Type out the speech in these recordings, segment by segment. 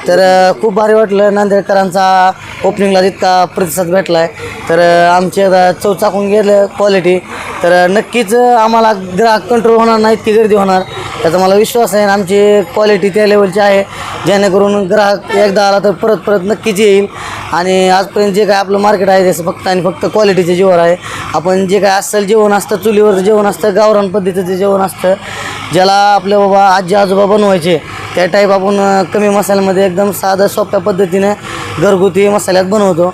तर खूप भारी वाटलं. नांदेडकरांचा ओपनिंगला जितका प्रतिसाद भेटला आहे तर आमचे चौचाकून गेलं क्वालिटी. तर नक्कीच आम्हाला ग्राहक कंट्रोल होणार नाही, इतकी गर्दी होणार त्याचा मला विश्वास आहे. आणि आमची क्वालिटी त्या लेवलची आहे जेणेकरून ग्राहक एकदा आला तर परत परत नक्कीच येईल. आणि आजपर्यंत जे काय आपलं मार्केट आहे त्याचं फक्त आणि फक्त क्वालिटीचं जेवण आहे. आपण जे काय असेल जेवण असतं, चुलीवरचं जेवण असतं, गावरान पद्धतीचं जेवण असतं, ज्याला आपले बाबा आजी आजोबा बनवायचे त्या टाईप आपण कमी मसाल्यामध्ये एकदम साधं सोप्या पद्धतीने घरगुती मसाल्यात बनवतो.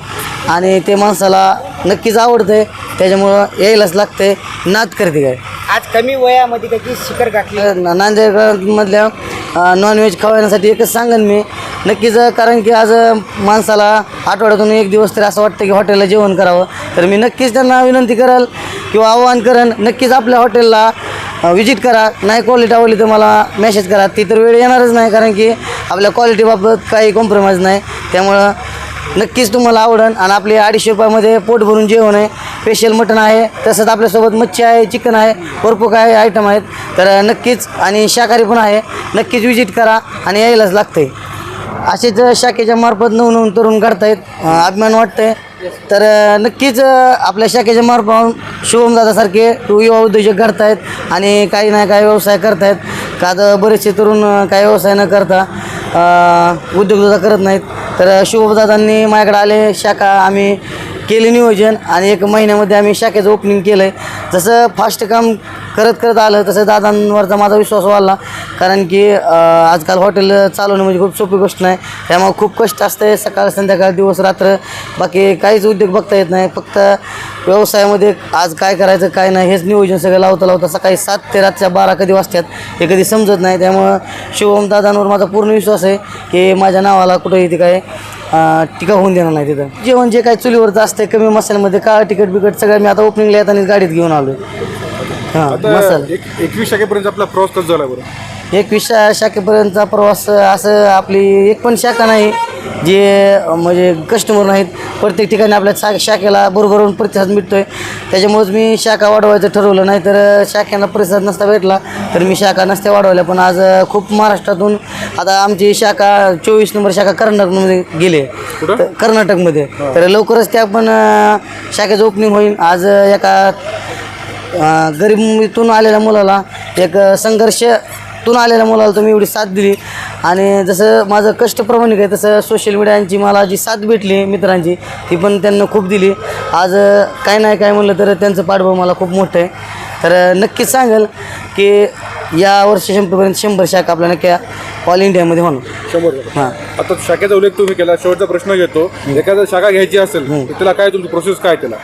आणि ते माणसाला नक्कीच आवडतं आहे, त्याच्यामुळं यायलाच लागतं आहे. नाद करते काय आज कमी वयामध्ये त्याची शिखर गाठली. नांदेडमधल्या नॉनव्हेज खावण्यासाठी एकच सांगेन मी नक्कीच. कारण की आज माणसाला आठवड्यातून एक दिवस तरी असं वाटतं की हॉटेलला जेवण करावं. तर मी नक्कीच त्यांना विनंती करेल किंवा आवाहन करेन, नक्कीच आपल्या हॉटेलला विजिट करा. नाही क्वालिटी आवडली तर मला मेसेज करा. ती तर वेळ येणारच नाही, कारण की आपल्या क्वालिटीबाबत काही कॉम्प्रोमाइज नाही. त्यामुळं नक्कीच तुम्हाला आवडेल. आणि आपले 250 रुपयामध्ये पोट भरून जेवण आहे. स्पेशल मटण आहे, तसंच आपल्यासोबत मच्छी आहे, चिकन आहे, भरपूर काय आयटम आहेत. तर नक्कीच आणि शाकाहारी पण आहे. नक्कीच विजिट करा आणि यायलाच लागतं आहे. असेच शाखेच्या मार्फत नवनवीन तरुण काढतायत, अभिमान वाटतंय. तर नक्कीच आपल्या शाखेच्या मार्फत शुभमदादासारखे युवा उद्योजक घडतायत आणि काही ना काही व्यवसाय करतायत. का तर बरेचसे तरुण काही व्यवसाय न करता उद्योगधंदा करत नाहीत. तर शुभमदादांनी माझ्याकडे आले, शाखा आम्ही केले नियोजन आणि 1 महिन्यामध्ये आम्ही शाखेचं ओपनिंग केलं आहे. जसं फास्ट काम करत करत आलं तसं दादांवरचा माझा विश्वास वाढला. कारण की आजकाल हॉटेल चालवणं म्हणजे खूप सोपी गोष्ट नाही. त्यामुळे खूप कष्ट असते, सकाळ संध्याकाळ दिवस रात्र. बाकी काहीच उद्योग बघता येत नाही. फक्त व्यवसायामध्ये आज काय करायचं काय नाही हेच नियोजन सगळं लावता सकाळी 7 ते रातच्या 12 कधी वाजतात हे कधी समजत नाही. त्यामुळं शुभम दादांवर माझा पूर्ण विश्वास आहे की माझ्या नावाला कुठंही ते काय टीका होऊन देणार नाही. तिथं जेवण जे काही चुलीवरचं असतं कमी मसाल्यामध्ये काळं तिखट बिकट सगळं मी आता ओपनिंगला येतानाच गाडीत घेऊन आलो. हां, मसाला 21 शाखेपर्यंत आपला प्रवास कसा झाला बरं? 21 शाखेपर्यंतचा प्रवास असं आपली एक पण शाखा नाही जे म्हणजे कस्टमर नाहीत. प्रत्येक ठिकाणी आपल्या शाखेला बरोबरून प्रतिसाद मिळतो आहे. त्याच्यामुळेच मी शाखा वाढवायचं ठरवलं. नाही तर शाखेला प्रतिसाद नसता भेटला तर मी शाखा नसत्या वाढवल्या. पण आज खूप महाराष्ट्रातून आता आमची शाखा 24 नंबर शाखा कर्नाटकमध्ये गेली, कर्नाटकमध्ये. तर लवकरच त्या पण शाखेचं ओपनिंग होईल. आज एका गरिबीतून आलेल्या मुलाला, एक संघर्षातून आलेल्या मुलाला तुम्ही एवढी साथ दिली. आणि जसं माझं कष्ट प्रामाणिक आहे तसं सोशल मीडियांची मला जी साथ भेटली मित्रांची ती पण त्यांना खूप दिली. आज काय नाही काय म्हणलं तर त्यांचं पाठबळ मला खूप मोठं आहे. तर नक्कीच सांगेल की या वर्षी संपेपर्यंत 100 शाखा आपल्या नक्की ऑल इंडियामध्ये होणार. 100. हां, आता शाखेचा उल्लेख तुम्ही केला, शेवटचा प्रश्न घेतो. एखादा शाखा घ्यायची असेल तर त्याला काय तुमची प्रोसेस काय त्याला?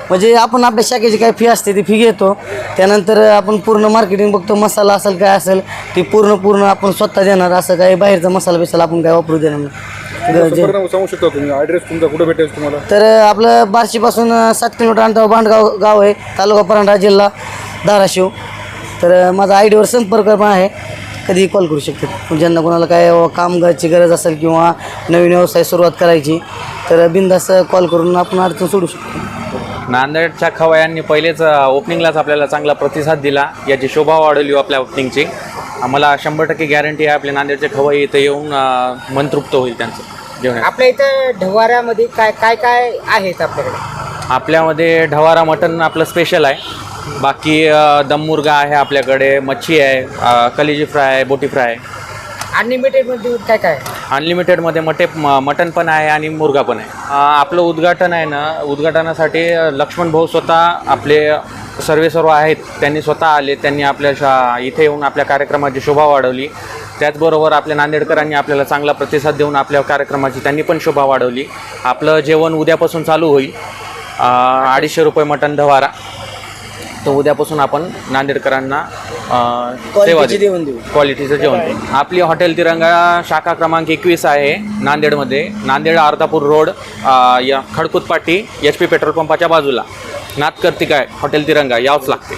म्हणजे आपण आपल्या शाखेची काय फी असते ती फी घेतो. त्यानंतर आपण पूर्ण मार्केटिंग बघतो. मसाला असेल काय असेल ती पूर्ण आपण स्वतः देणार. असं काही बाहेरचा मसाला बिसाला आपण काय वापरू देणार नाही. सांगू शकता तुम्ही ॲड्रेस तुमचा कुठे भेटेल तुम्हाला? तर आपलं बार्शीपासून 7 किलोमीटर अंतरावर भांडगाव गाव आहे, तालुका परांडा, जिल्हा धाराशिव. तर माझा आयडीवर संपर्क पण आहे, कधीही कॉल करू शकतात. ज्यांना कोणाला काय कामगारची गरज असेल किंवा नवीन व्यवसाय सुरुवात करायची तर बिनधास्त कॉल करून आपण अडचण सोडू शकतो. नांदेडच्या खवयांनी पहिलेच ओपनिंगलाच आपल्याला चांगला प्रतिसाद दिला, याची शोभा वाढवली आपल्या ओपनिंगची. आम्हाला 100% गॅरंटी आहे आपले नांदेडचे खवय्ये इथं येऊन मनतृप्त होईल त्यांचं जेवण. आपल्या इथं ढवाऱ्यामध्ये काय काय काय आहेत आपल्याकडे? आपल्यामध्ये ढवारा मटण आपलं स्पेशल आहे. बाकी दम मुर्गा आहे आपल्याकडे, मच्छी आहे, कलेजी फ्राय आहे, बोटी फ्राय आहे. अनलिमिटेडमध्ये काय काय? अनलिमिटेडमध्ये मटण पण आहे आणि मुर्गा पण आहे. आपलं उद्घाटन आहे ना, उद्घाटनासाठी लक्ष्मण भाऊ स्वतः आपले सर्व आहेत, त्यांनी स्वतः आले. त्यांनी आपल्या इथे येऊन आपल्या कार्यक्रमाची शोभा वाढवली. त्याचबरोबर आपल्या नांदेडकरांनी आपल्याला चांगला प्रतिसाद देऊन आपल्या कार्यक्रमाची त्यांनी पण शोभा वाढवली. आपलं जेवण उद्यापासून चालू होईल. 250 रुपये मटण ढवारा. तर उद्यापासून आपण नांदेडकरांना सेवा देऊ, क्वालिटीचं जेवण देऊ. आपली हॉटेल तिरंगा शाखा क्रमांक 21 आहे नांदेडमध्ये. नांदेड अर्धापूर रोड, या खडकुत पाटी HP पेट्रोल पंपाच्या बाजूला नाथ कर्तिका हॉटेल तिरंगा यावंच लागते.